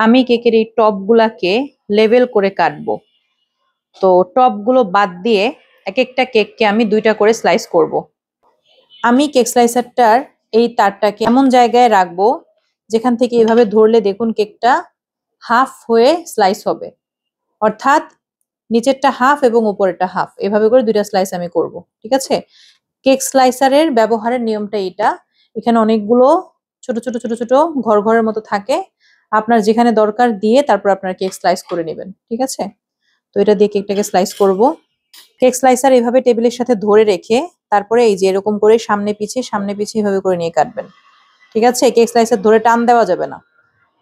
আমি কেকের এই টপগুলাকে লেবেল করে কাটবো। তো টপগুলো বাদ দিয়ে এক একটা কেককে আমি 2টা করে স্লাইস করব। আমি কেক স্লাইসারটার এই তারটাকে এমন জায়গায় রাখবো যেখান থেকে এভাবে ধরলে দেখুন কেকটা হাফ হয়ে স্লাইস হবে, অর্থাৎ নিচেরটা হাফ এবং উপরেরটা হাফ, এভাবে করে 2টা স্লাইস আমি করব। ঠিক আছে, কেক স্লাইসারের ব্যবহারের নিয়মটা এটা। এখানে অনেকগুলো ছোট ছোট ছোট ছোট ঘর ঘরের মতো থাকে, আপনার যেখানে দরকার দিয়ে তারপর আপনার কেক স্লাইস করে নেবেন। ঠিক আছে, তো এটা দিয়ে কেকটাকে স্লাইস করব। কেক স্লাইসার এভাবে টেবিলের সাথে ধরে রেখে তারপরে এই যে এরকম করে সামনে পিছিয়ে এভাবে করে নিয়ে কাটবেন। ঠিক আছে, কেক স্লাইসার ধরে টান দেওয়া যাবে না,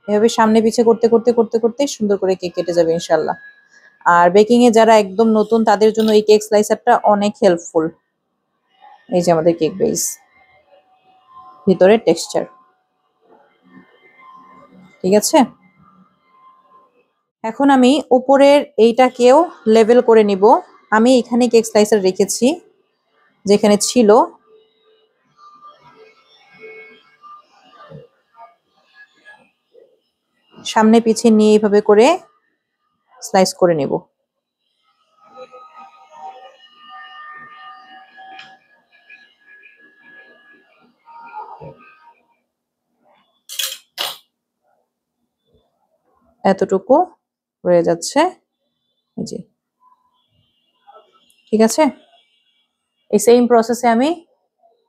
এভাবে সামনে পিছিয়ে করতে করতে করতে করতে সুন্দর করে কেক কেটে যাবে ইনশাল্লাহ। আর বেকিং এ যারা একদম নতুন তাদের জন্য এই কেক স্লাইসারটা অনেক হেল্পফুল। এই যে আমাদের কেক বেস, ভিতরের টেক্সচার। ঠিক আছে, এখন আমি উপরের এইটাকেও লেভেল করে নিব। আমি এখানে কেক স্লাইসার রেখেছি যেখানে ছিল, সামনে পিছিয়ে নিয়ে এইভাবে করে স্লাইস করে নেব। এতটুকু রয়ে যাচ্ছে, এই যে। ঠিক আছে, এই সেম প্রসেসে আমি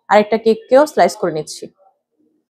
আরেকটা কেককেও স্লাইস করে নিচ্ছি।